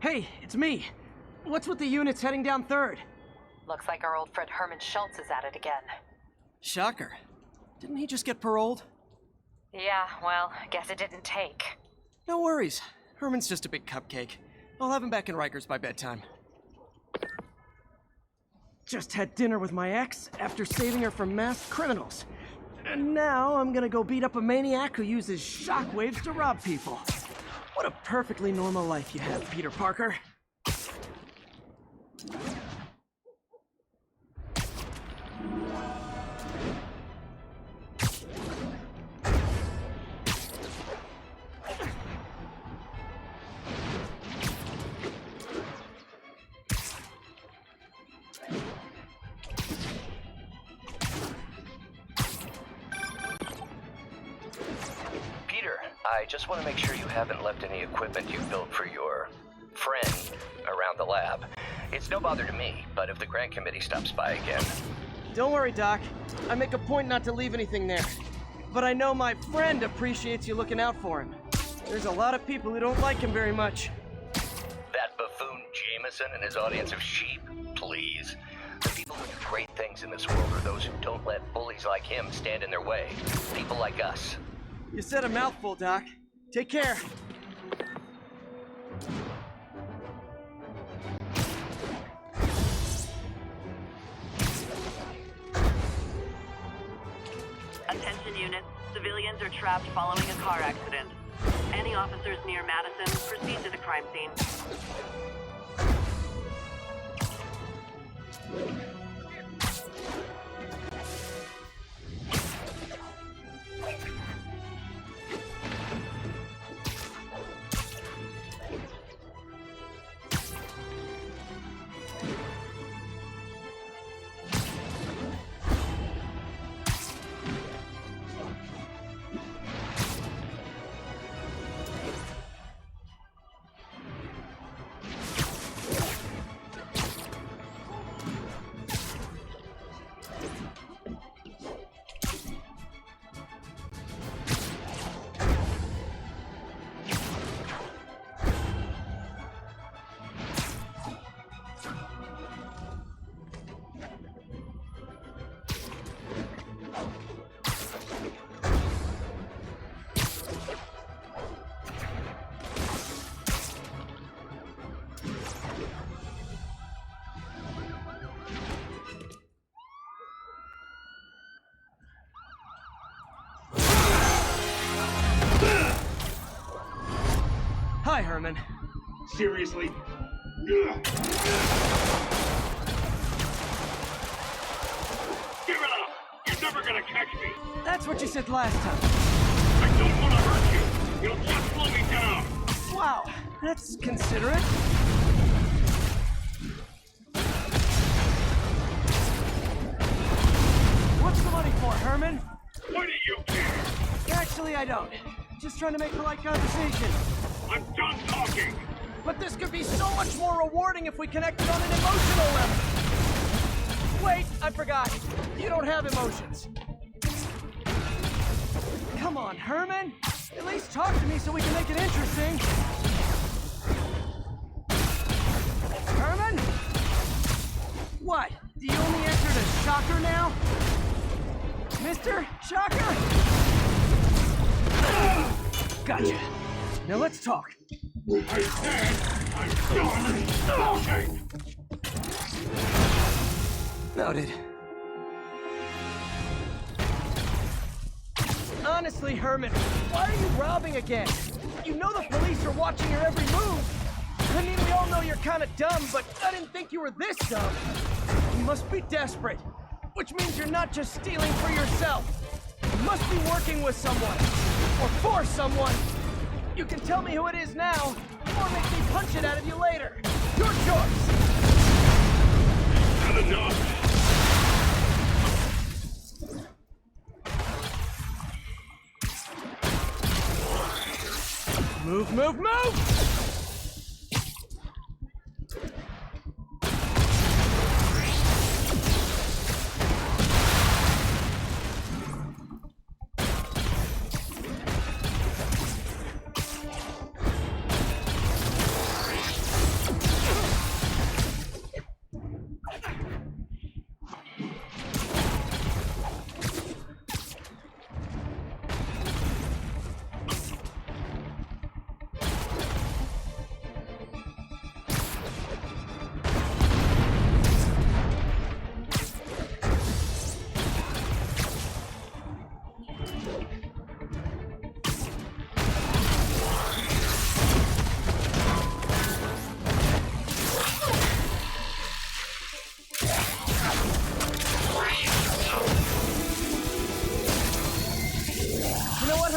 Hey, it's me. What's with the units heading down 3rd? Looks like our old friend Herman Schultz is at it again. Shocker. Didn't he just get paroled? Yeah, well, guess it didn't take. No worries. Herman's just a big cupcake. I'll have him back in Rikers by bedtime. Just had dinner with my ex after saving her from masked criminals. And now I'm gonna go beat up a maniac who uses shockwaves to rob people. What a perfectly normal life you have, Peter Parker. I just want to make sure you haven't left any equipment you built for your friend around the lab. It's no bother to me, but if the grant committee stops by again... Don't worry, Doc. I make a point not to leave anything there. But I know my friend appreciates you looking out for him. There's a lot of people who don't like him very much. That buffoon Jameson and his audience of sheep? Please. The people who do great things in this world are those who don't let bullies like him stand in their way. People like us. You said a mouthful, Doc. Take care. Attention units. Civilians are trapped following a car accident. Any officers near Madison, proceed to the crime scene. Hi, Herman. Seriously? Give it up! You're never gonna catch me! That's what you said last time. I don't want to hurt you! It'll just slow me down! Wow, that's considerate. What's the money for, Herman? Why do you care? Actually, I don't. Just trying to make polite conversation. I'm done talking! But this could be so much more rewarding if we connected on an emotional level. Wait, I forgot. You don't have emotions. Come on, Herman. At least talk to me so we can make it interesting. Herman? What? Do you only answer to Shocker now? Mr. Shocker? Gotcha. Now let's talk. I said I'm done talking! Noted. Honestly, Herman, why are you robbing again? You know the police are watching your every move. I mean, we all know you're kind of dumb, but I didn't think you were this dumb. You must be desperate, which means you're not just stealing for yourself. You must be working with someone, or for someone. You can tell me who it is now, or make me punch it out of you later. Your choice. Not enough! Move, move, move!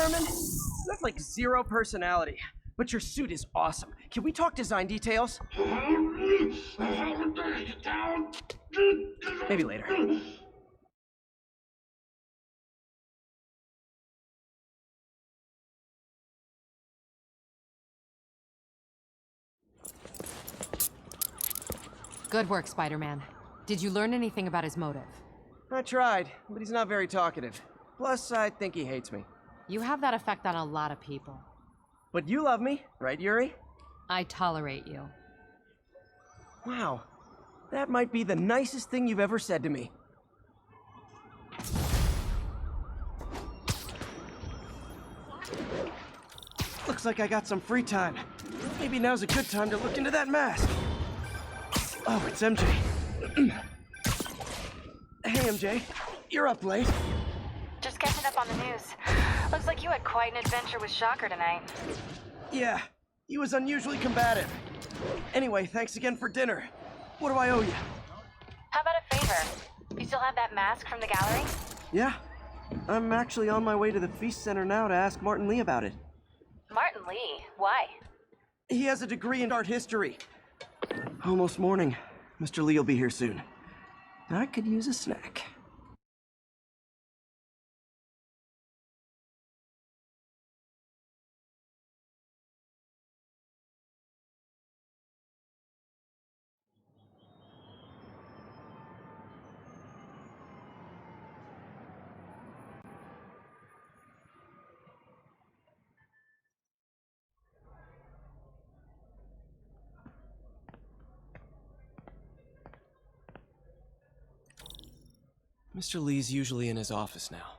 Spider-Man? You have like zero personality, but your suit is awesome. Can we talk design details? Maybe later. Good work, Spider-Man. Did you learn anything about his motive? I tried, but he's not very talkative. Plus, I think he hates me. You have that effect on a lot of people. But you love me, right, Yuri? I tolerate you. Wow. That might be the nicest thing you've ever said to me. Looks like I got some free time. Maybe now's a good time to look into that mask. Oh, it's MJ. Hey, MJ. You're up late. Just catching up on the news. Looks like you had quite an adventure with Shocker tonight. Yeah, he was unusually combative. Anyway, thanks again for dinner. What do I owe you? How about a favor? You still have that mask from the gallery? Yeah, I'm actually on my way to the Feast Center now to ask Martin Lee about it. Martin Lee? Why? He has a degree in art history. Almost morning. Mr. Lee will be here soon. I could use a snack. Mr. Lee's usually in his office now.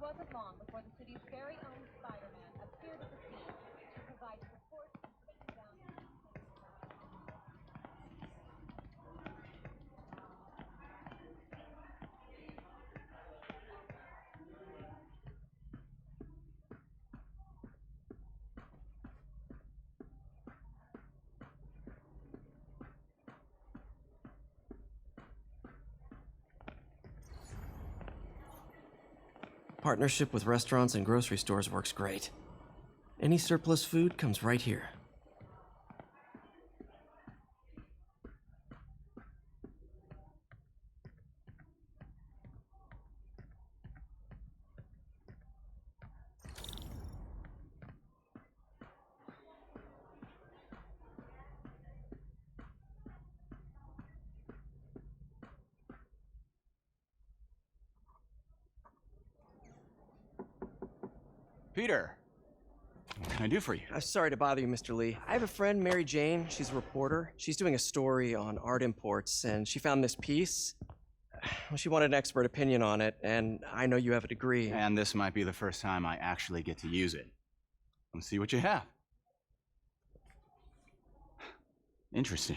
Wasn't long before the city's very own Spider-Man appeared at the scene to provide support and taking down. Partnership with restaurants and grocery stores works great. Any surplus food comes right here. Peter, what can I do for you? Sorry to bother you, Mr. Lee. I have a friend, Mary Jane. She's a reporter. She's doing a story on art imports, and she found this piece. Well, she wanted an expert opinion on it, and I know you have a degree. And this might be the first time I actually get to use it. Let's see what you have. Interesting.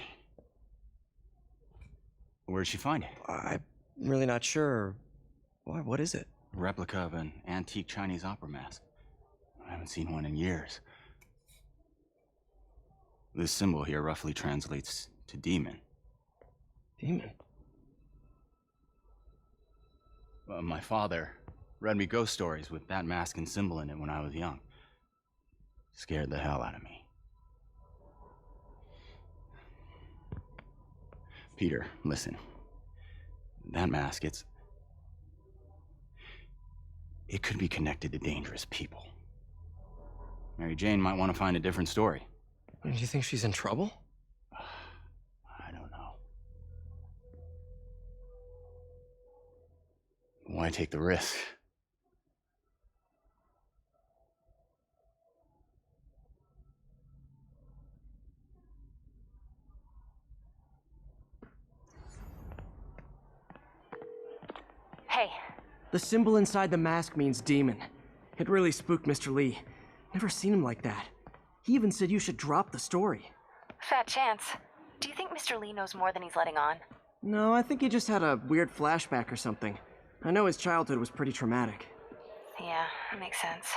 Where did she find it? I'm really not sure. Why, what is it? A replica of an antique Chinese opera mask. I haven't seen one in years. This symbol here roughly translates to demon. Demon? My father read me ghost stories with that mask and symbol in it when I was young. Scared the hell out of me. Peter, listen. That mask, it could be connected to dangerous people. Mary Jane might want to find a different story. Do you think she's in trouble? I don't know. Why take the risk? Hey, The symbol inside the mask means demon. It really spooked Mr. Lee. Never seen him like that. He even said you should drop the story. Fat chance. Do you think Mr. Lee knows more than he's letting on? No, I think he just had a weird flashback or something. I know his childhood was pretty traumatic. Yeah, that makes sense.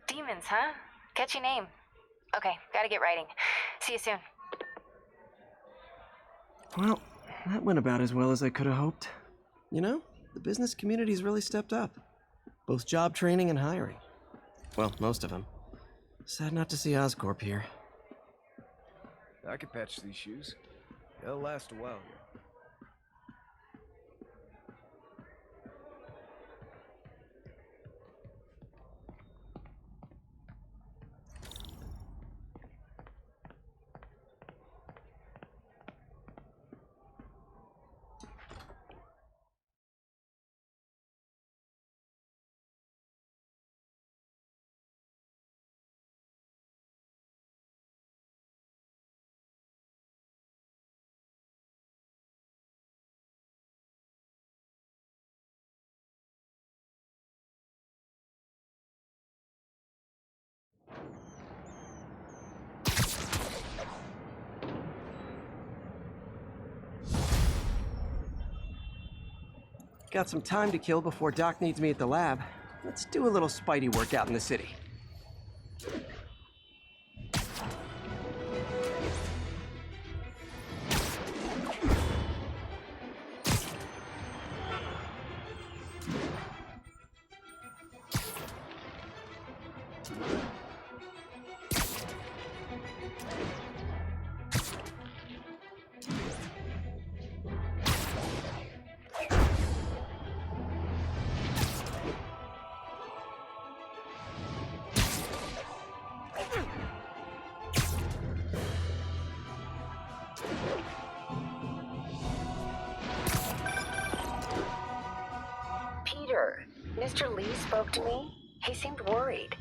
Demons, huh? Catchy name. Okay, gotta get writing. See you soon. Well, that went about as well as I could have hoped. You know, the business community's really stepped up. Both job training and hiring. Well, most of them. Sad not to see Oscorp here. I could patch these shoes. They'll last a while here. Got some time to kill before Doc needs me at the lab. Let's do a little Spidey work out in the city. Peter, Mr. Lee spoke to me. He seemed worried.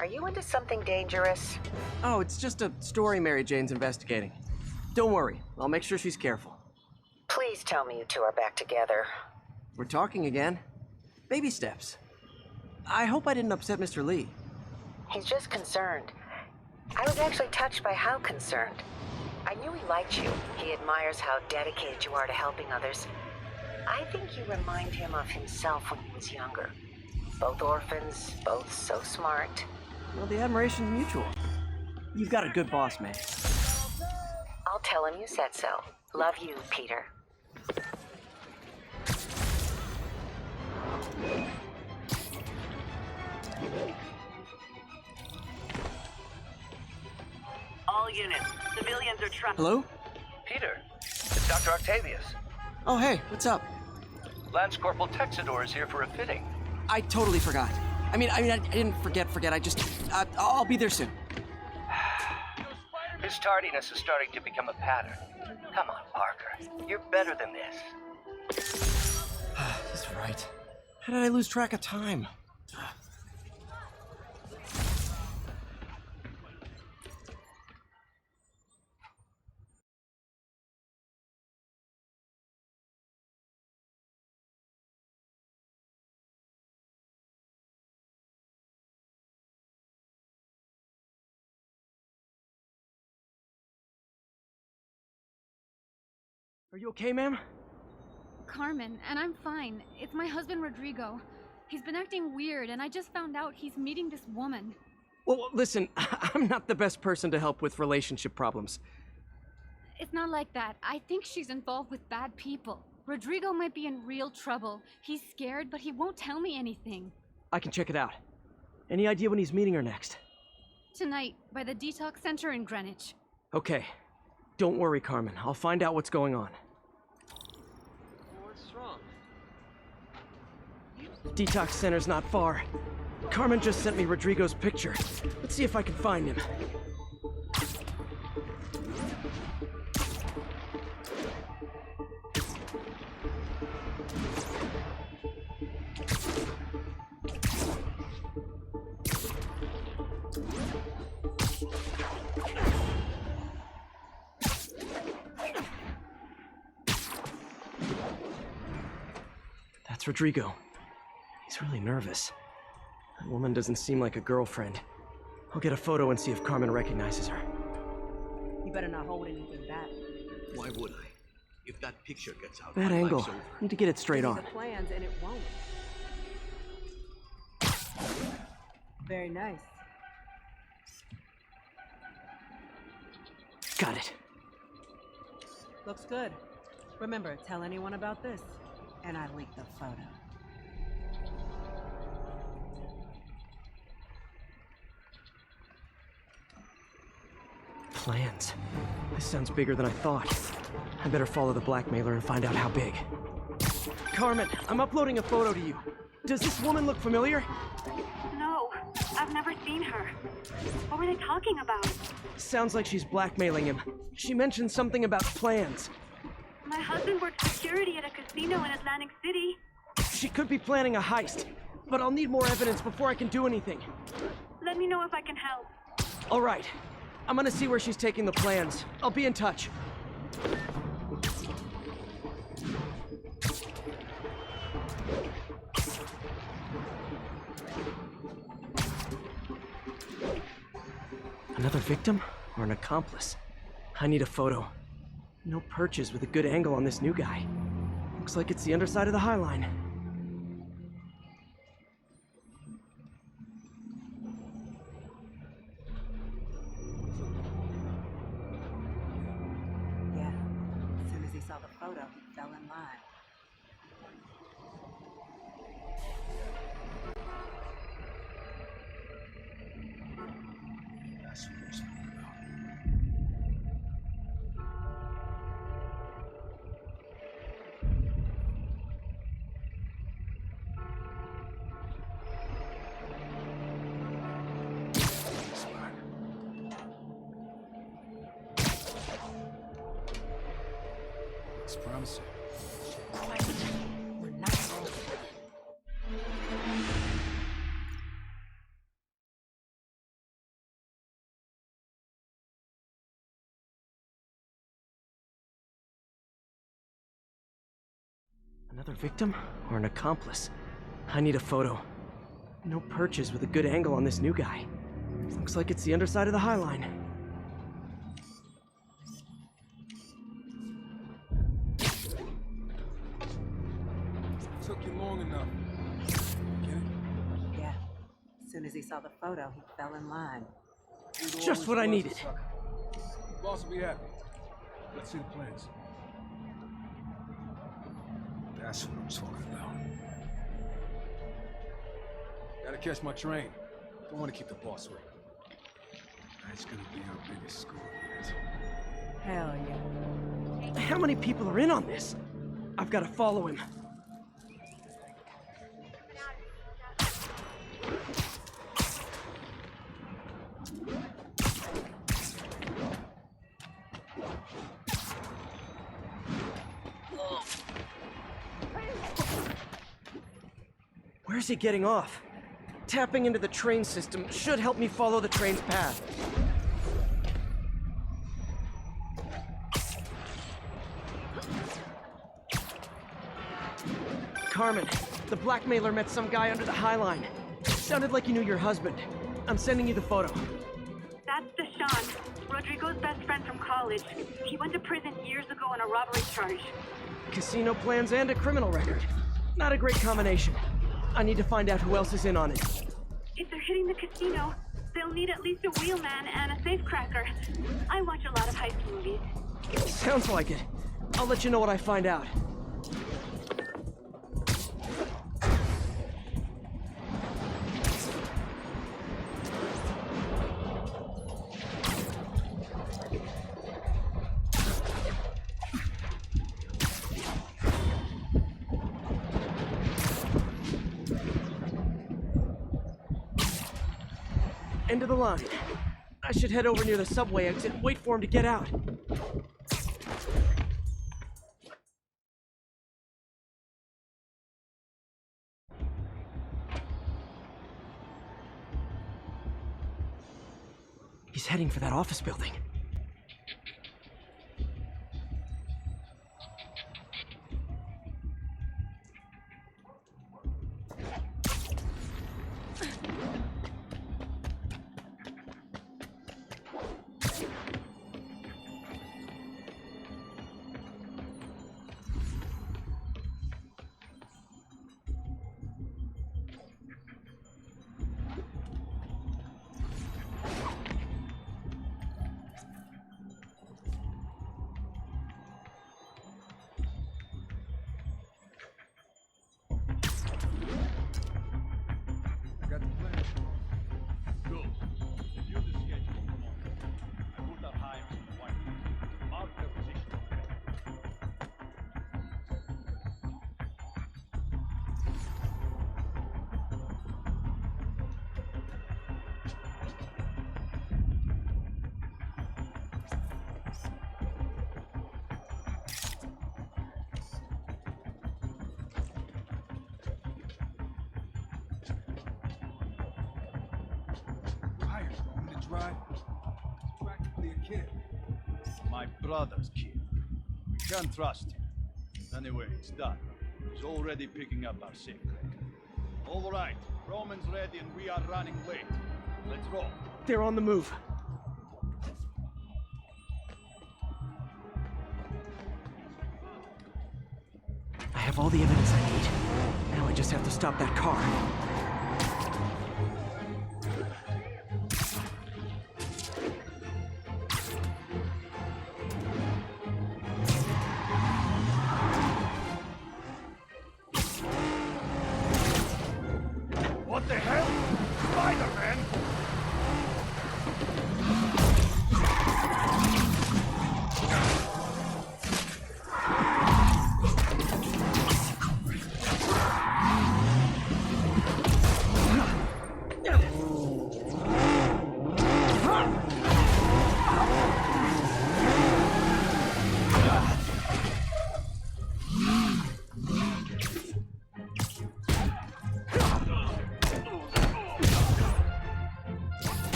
Are you into something dangerous? Oh, it's just a story Mary Jane's investigating. Don't worry, I'll make sure she's careful. Please tell me you two are back together. We're talking again. Baby steps. I hope I didn't upset Mr. Lee. He's just concerned. I was actually touched by how concerned. I knew he liked you. He admires how dedicated you are to helping others. I think you remind him of himself when he was younger. Both orphans, both so smart. Well, the admiration's mutual. You've got a good boss, man. I'll tell him you said so. Love you, Peter. All units, civilians are trapped. Hello? Peter, it's Dr. Octavius. Oh, hey, what's up? Lance Corporal Texador is here for a fitting. I totally forgot. I didn't forget. I just, I'll be there soon. His tardiness is starting to become a pattern. Come on, Parker. You're better than this. He's right. How did I lose track of time? Are you okay, ma'am? Carmen, and I'm fine. It's my husband, Rodrigo. He's been acting weird, and I just found out he's meeting this woman. Well, listen, I'm not the best person to help with relationship problems. It's not like that. I think she's involved with bad people. Rodrigo might be in real trouble. He's scared, but he won't tell me anything. I can check it out. Any idea when he's meeting her next? Tonight, by the detox center in Greenwich. Okay. Don't worry, Carmen. I'll find out what's going on. What's wrong? Detox center's not far. Carmen just sent me Rodrigo's picture. Let's see if I can find him. That's Rodrigo. She's really nervous. That woman doesn't seem like a girlfriend. I'll get a photo and see if Carmen recognizes her. You better not hold anything back. Why would I? If that picture gets out, Bad my angle. life's over. Need to get it straight Give on. me the plans and it won't. Very nice. Got it. Looks good. Remember, tell anyone about this, and I leak the photo. Plans. This sounds bigger than I thought. I better follow the blackmailer and find out how big. Carmen, I'm uploading a photo to you. Does this woman look familiar? No, I've never seen her. What were they talking about? Sounds like she's blackmailing him. She mentioned something about plans. My husband works security at a casino in Atlantic City. She could be planning a heist, but I'll need more evidence before I can do anything. Let me know if I can help. All right. I'm gonna see where she's taking the plans. I'll be in touch. Another victim or an accomplice? I need a photo. No perches with a good angle on this new guy. Looks like it's the underside of the High Line. Yeah. As soon as he saw the photo, he fell in line. That's what I'm talking about. It's promising. We're not wrong. Another victim or an accomplice? I need a photo. No perches with a good angle on this new guy. Looks like it's the underside of the High Line. Took you long enough. Get it? Yeah. As soon as he saw the photo, he fell in line. Just what I needed. Boss will be happy. Let's see the plans. That's what I'm talking about. Gotta catch my train. Don't want to keep the boss waiting. That's gonna be our biggest score yet. Hell yeah. How many people are in on this? I've got to follow him. Where's he getting off? Tapping into the train system should help me follow the train's path. Carmen, the blackmailer met some guy under the High Line. Sounded like you knew your husband. I'm sending you the photo. That's Deshaun, Rodrigo's best friend from college. He went to prison years ago on a robbery charge. Casino plans and a criminal record. Not a great combination. I need to find out who else is in on it. If they're hitting the casino, they'll need at least a wheelman and a safecracker. I watch a lot of heist movies. Sounds like it. I'll let you know what I find out. End of the line. I should head over near the subway exit and wait for him to get out. He's heading for that office building. right? He's practically a kid. My brother's kid. We can't trust him. Anyway, it's done. He's already picking up our secret. All right, Roman's ready and we are running late. Let's roll. They're on the move. I have all the evidence I need. Now I just have to stop that car. What the hell? Spider-Man!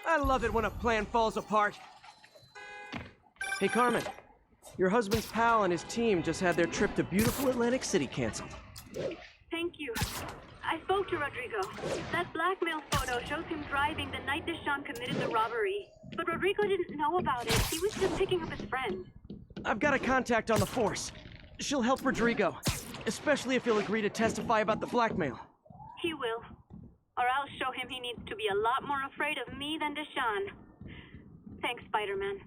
I love it when a plan falls apart. Hey, Carmen. Your husband's pal and his team just had their trip to beautiful Atlantic City canceled. Thank you. I spoke to Rodrigo. That blackmail photo shows him driving the night Deshawn committed the robbery. But Rodrigo didn't know about it. He was just picking up his friend. I've got a contact on the force. She'll help Rodrigo, especially if he'll agree to testify about the blackmail. He will. Or I'll show him he needs to be a lot more afraid of me than Deshawn. Thanks, Spider-Man.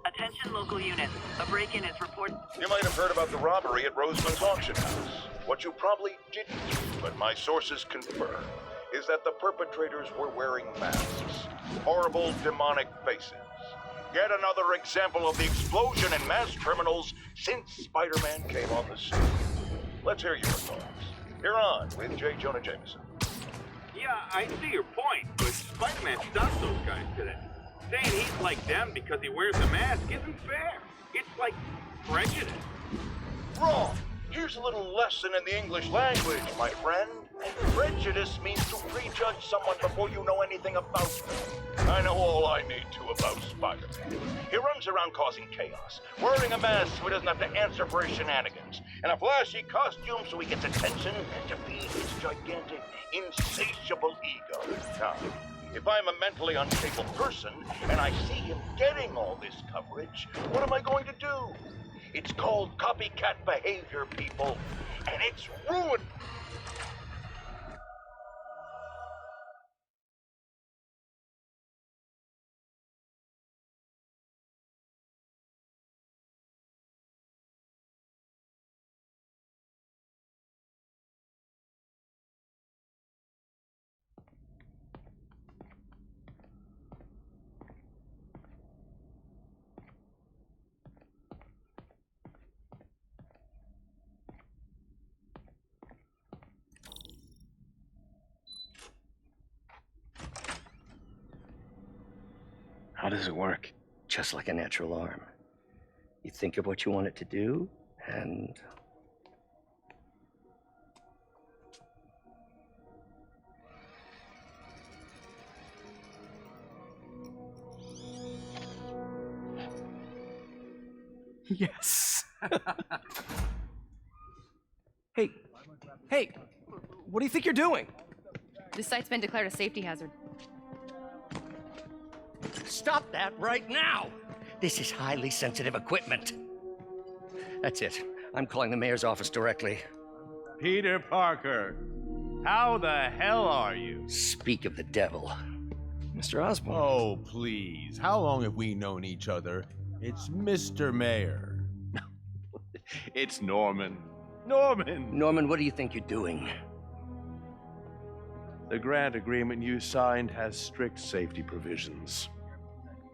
Attention local units. A break-in is reported. You might have heard about the robbery at Roseman's auction house. What you probably didn't, but my sources confirm, is that the perpetrators were wearing masks. Horrible, demonic faces. Yet another example of the explosion in mass criminals since Spider-Man came on the scene. Let's hear your thoughts. You're on with J. Jonah Jameson. Yeah, I see your point, but Spider-Man stopped those guys today. Saying he's like them because he wears a mask isn't fair. It's like prejudice. Wrong! Here's a little lesson in the English language, my friend. Prejudice means to prejudge someone before you know anything about them. I know all I need to about Spider-Man. He runs around causing chaos, wearing a mask so he doesn't have to answer for his shenanigans, and a flashy costume so he gets attention to feed his gigantic, insatiable ego. Now, if I'm a mentally unstable person and I see him getting all this coverage, what am I going to do? It's called copycat behavior, people, and it's ruined. How does it work? Just like a natural arm. You think of what you want it to do, and... Yes. Hey, what do you think you're doing? This site's been declared a safety hazard. Stop that right now! This is highly sensitive equipment. That's it. I'm calling the mayor's office directly. Peter Parker, how the hell are you? Speak of the devil. Mr. Osborn. Oh, please. How long have we known each other? It's Mr. Mayor. It's Norman. Norman! Norman, what do you think you're doing? The grant agreement you signed has strict safety provisions.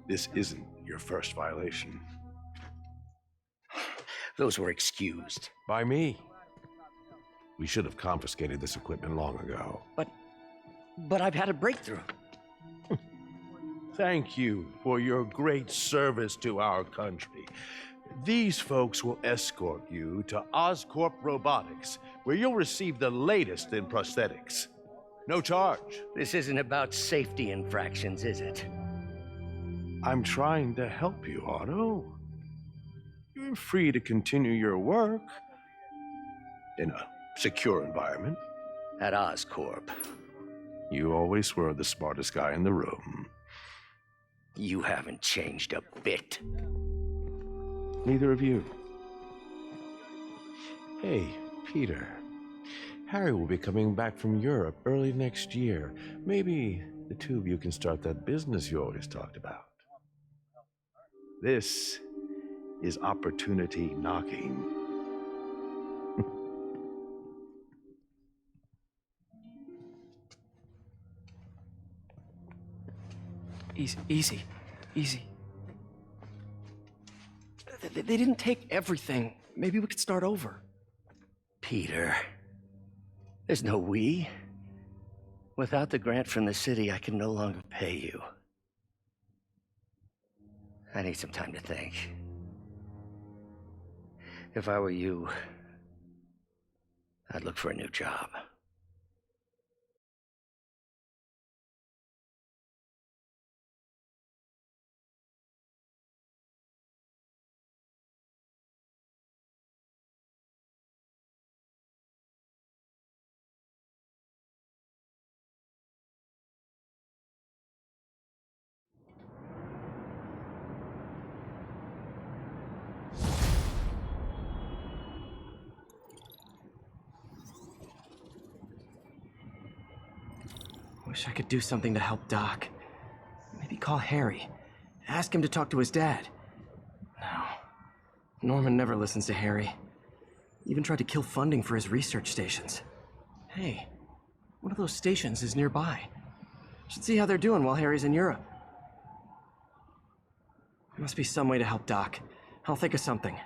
This isn't your first violation. Those were excused. By me. We should have confiscated this equipment long ago. But I've had a breakthrough. Thank you for your great service to our country. These folks will escort you to Oscorp Robotics, where you'll receive the latest in prosthetics. No charge. This isn't about safety infractions, is it? I'm trying to help you, Otto. You're free to continue your work in a secure environment. At Oscorp. You always were the smartest guy in the room. You haven't changed a bit. Neither of you. Hey, Peter. Harry will be coming back from Europe early next year. Maybe the two of you can start that business you always talked about. This is opportunity knocking. Easy. They didn't take everything. Maybe we could start over. Peter, there's no we. Without the grant from the city, I can no longer pay you. I need some time to think. If I were you, I'd look for a new job. Wish I could do something to help Doc. Maybe call Harry. Ask him to talk to his dad. No. Norman never listens to Harry. Even tried to kill funding for his research stations. Hey, one of those stations is nearby. Should see how they're doing while Harry's in Europe. There must be some way to help Doc. I'll think of something.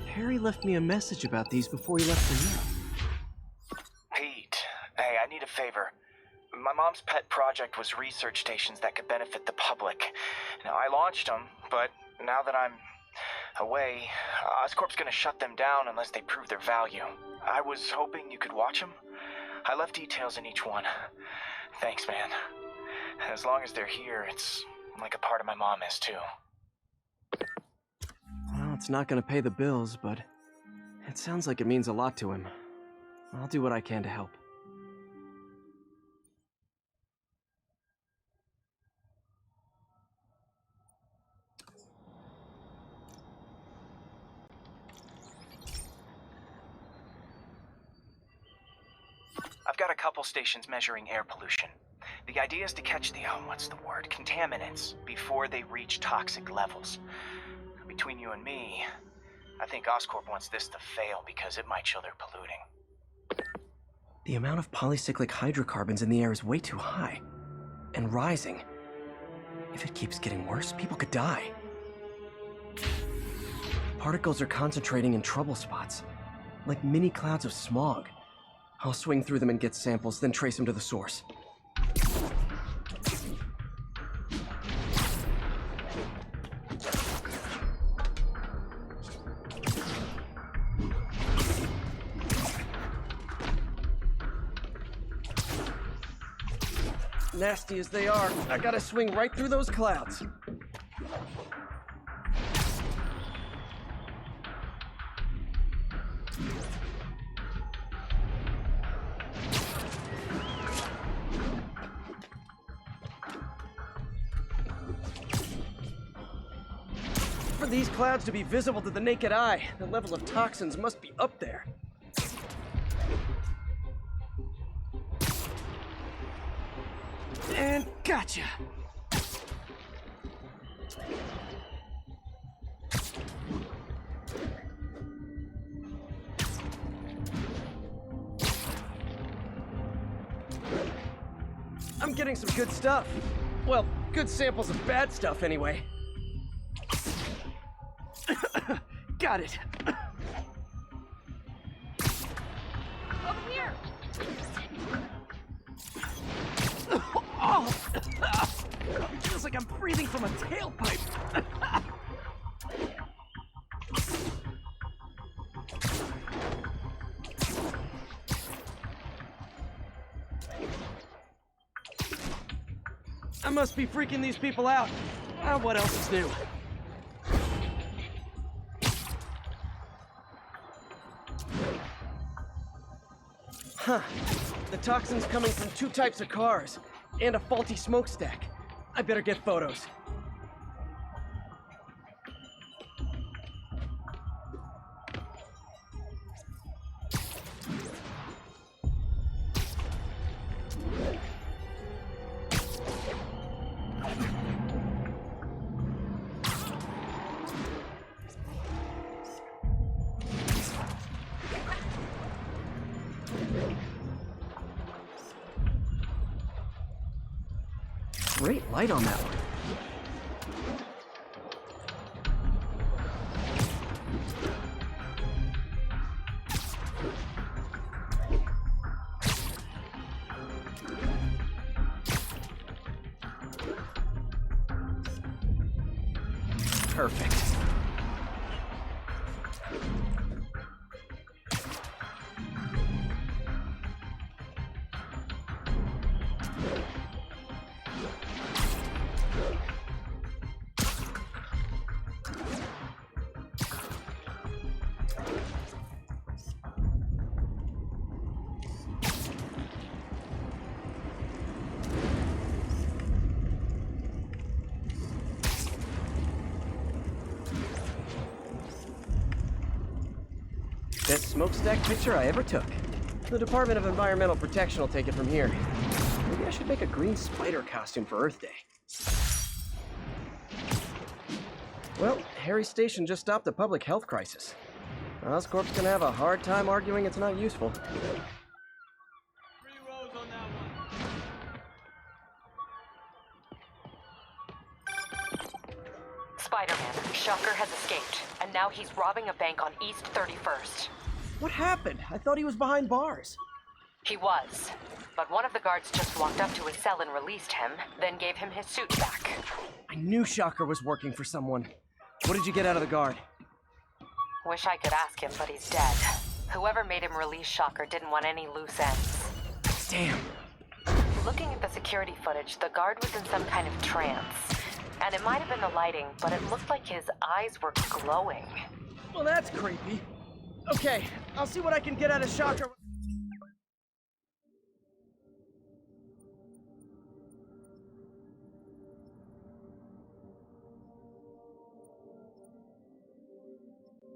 Harry left me a message about these before he left for Europe. Pete, hey, I need a favor. My mom's pet project was research stations that could benefit the public. Now, I launched them, but now that I'm away, Oscorp's gonna shut them down unless they prove their value. I was hoping you could watch them. I left details in each one. Thanks, man. As long as they're here, it's like a part of my mom is, too. Well, it's not gonna pay the bills, but it sounds like it means a lot to him. I'll do what I can to help. I've got a couple stations measuring air pollution. The idea is to catch the, contaminants before they reach toxic levels. Between you and me, I think Oscorp wants this to fail because it might show they're polluting. The amount of polycyclic hydrocarbons in the air is way too high. And rising. If it keeps getting worse, people could die. particles are concentrating in trouble spots, like mini clouds of smog. I'll swing through them and get samples, then trace them to the source. Nasty as they are, I gotta swing right through those clouds. For these clouds to be visible to the naked eye, the level of toxins must be up there. And gotcha! I'm getting some good stuff. Well, good samples of bad stuff anyway. Got it. Over here! Oh! It feels like I'm breathing from a tailpipe. I must be freaking these people out. What else is new? Huh. The toxin's coming from 2 types of cars, and a faulty smokestack. I better get photos. Great light on that one. Perfect. Best smokestack picture I ever took. The Department of Environmental Protection will take it from here. Maybe I should make a green spider costume for Earth Day. Well, Harry Station just stopped a public health crisis. Oscorp's gonna have a hard time arguing it's not useful. 3 rows on that one. Spider-Man, Shocker has escaped, and now he's robbing a bank on East 31st. What happened? I thought he was behind bars. He was, but one of the guards just walked up to his cell and released him, then gave him his suit back. I knew Shocker was working for someone. What did you get out of the guard? Wish I could ask him, but he's dead. Whoever made him release Shocker didn't want any loose ends. Damn. Looking at the security footage, the guard was in some kind of trance. And it might have been the lighting, but it looked like his eyes were glowing. Well, that's creepy. Okay, I'll see what I can get out of Shocker.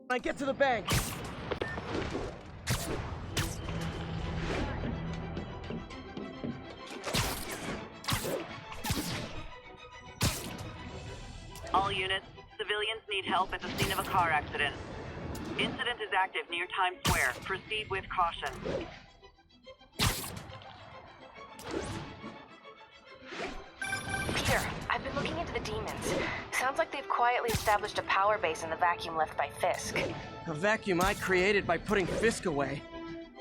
When I get to the bank. All units, civilians need help at the scene of a car accident. Incident is active near Times Square. Proceed with caution. Peter, I've been looking into the demons. Sounds like they've quietly established a power base in the vacuum left by Fisk. A vacuum I created by putting Fisk away.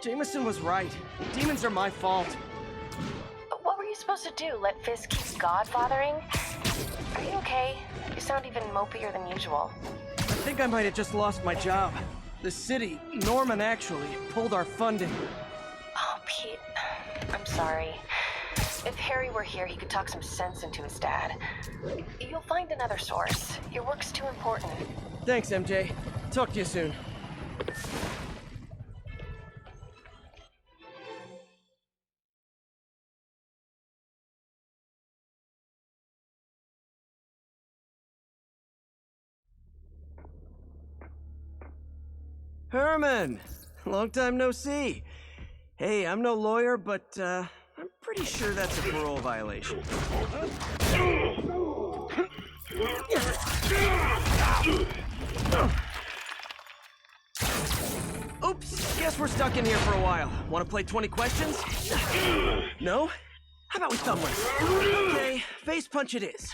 Jameson was right. Demons are my fault. But what were you supposed to do? Let Fisk keep godfathering? Are you okay? You sound even mopier than usual. I think I might have just lost my job. The city, Norman actually, pulled our funding. Oh, Pete. I'm sorry. If Harry were here, he could talk some sense into his dad. You'll find another source. Your work's too important. Thanks, MJ. Talk to you soon. Herman! Long time no see. Hey, I'm no lawyer, but, I'm pretty sure that's a parole violation. Oops, guess we're stuck in here for a while. Want to play 20 questions? No? How about we thumb race? Okay, face punch it is.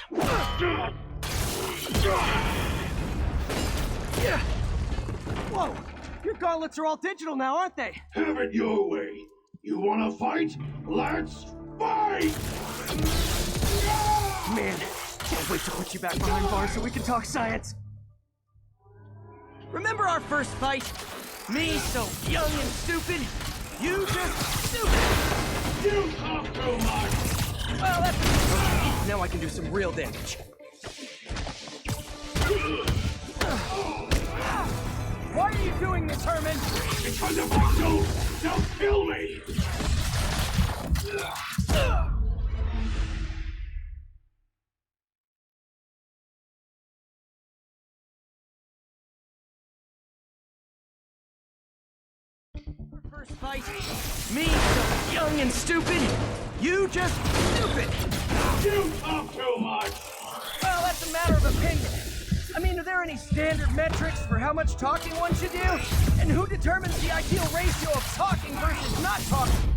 Whoa! Your gauntlets are all digital now, aren't they? Have it your way. You wanna fight? Let's fight! Man, can't wait to put you back behind bars so we can talk science. Remember our first fight? Me so young and stupid, you just stupid! You talk too much! Well, that's... Okay, now I can do some real damage. Why are you doing this, Herman? Because if I don't, they'll kill me! First fight, me so young and stupid, you just stupid! You talk too much! Well, that's a matter of opinion. I mean, are there any standard metrics for how much talking one should do? And who determines the ideal ratio of talking versus not talking?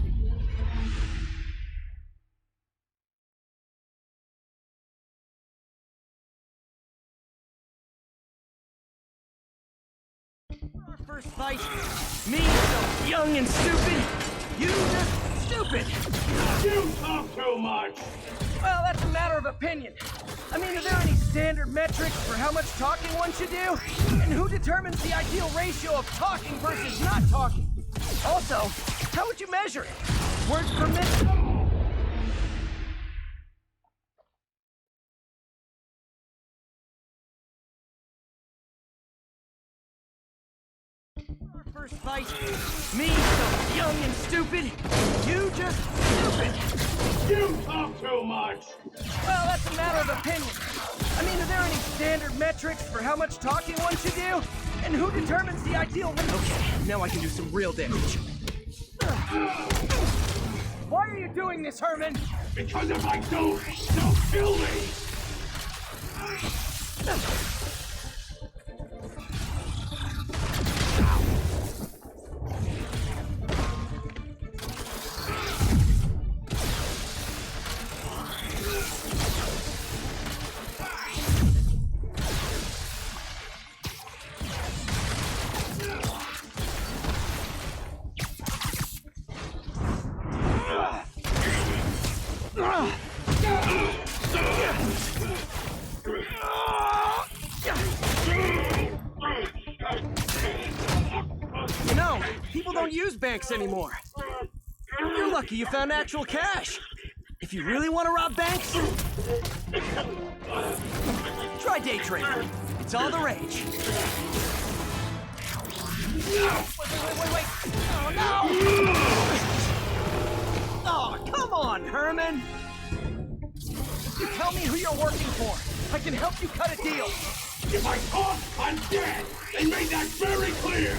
Our first fight, me so young and stupid, you just stupid! You talk too much! Well, that's a matter of opinion. I mean, are there any standard metrics for how much talking one should do? And who determines the ideal ratio of talking versus not talking? Also, how would you measure it? Words per minute? Our first fight, me so young and stupid, you just stupid! You talk too much! Well, that's a matter of opinion. I mean, are there any standard metrics for how much talking one should do? And who determines the ideal... Okay, now I can do some real damage. Why are you doing this, Herman? Because if I don't, they'll kill me! You know, people don't use banks anymore. You're lucky you found actual cash. If you really want to rob banks, try day trading. It's all the rage. Wait. Oh, no! Oh, come on, Herman! You tell me who you're working for. I can help you cut a deal. If I talk, I'm dead! They made that very clear!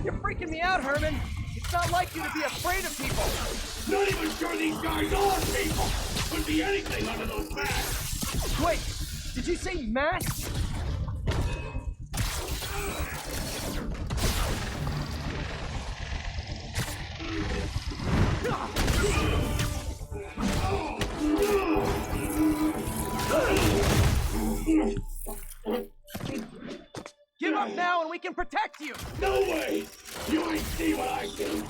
You're freaking me out, Herman. not like you to be afraid of people. Not even sure these guys are people. Could be anything under those masks. Wait, did you say masks? Give up now and we can protect you! No way! You ain't see what I see!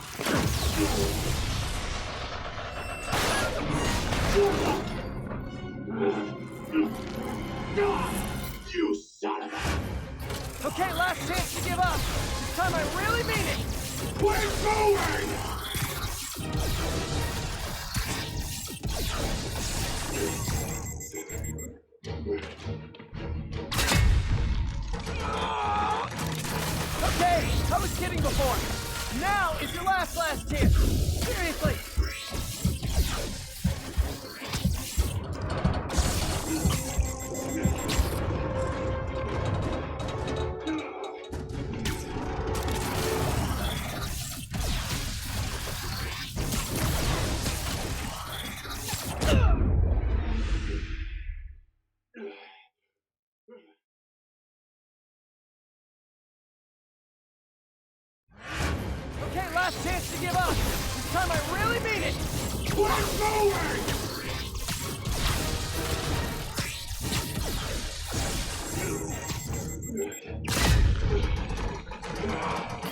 You son of a... Okay, last chance to give up. This time I really mean it! We're going! Okay, I was kidding before. Now is your last chance. Seriously. Okay, last chance to give up. This time I really mean it. We're going!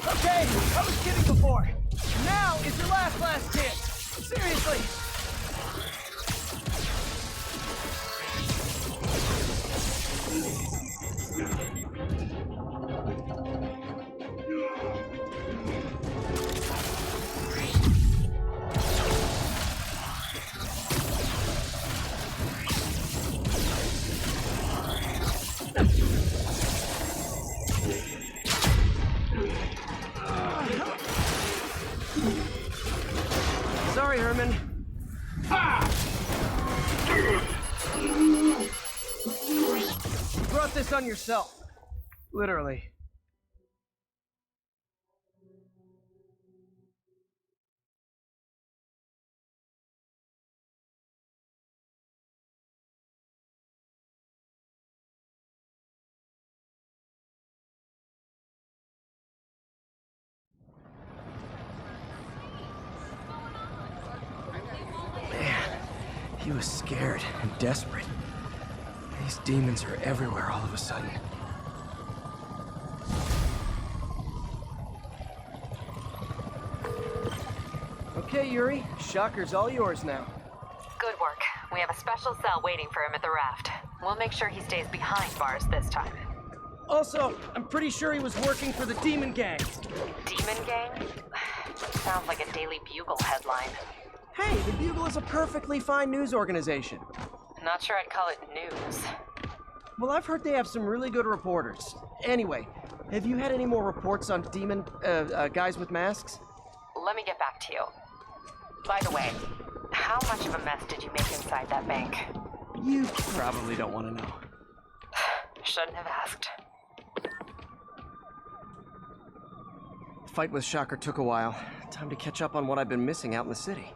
Okay, I was kidding before. Now is your last chance. Seriously. Sorry, Herman. You brought this on yourself. Literally. He was scared and desperate. These demons are everywhere all of a sudden. Okay, Yuri. Shocker's all yours now. Good work. We have a special cell waiting for him at the raft. We'll make sure he stays behind bars this time. Also, I'm pretty sure he was working for the Demon Gang. Demon Gang? Sounds like a Daily Bugle headline. Hey, the Bugle is a perfectly fine news organization. Not sure I'd call it news. Well, I've heard they have some really good reporters. Anyway, have you had any more reports on demon, guys with masks? Let me get back to you. By the way, how much of a mess did you make inside that bank? You probably don't want to know. Shouldn't have asked. The fight with Shocker took a while. Time to catch up on what I've been missing out in the city.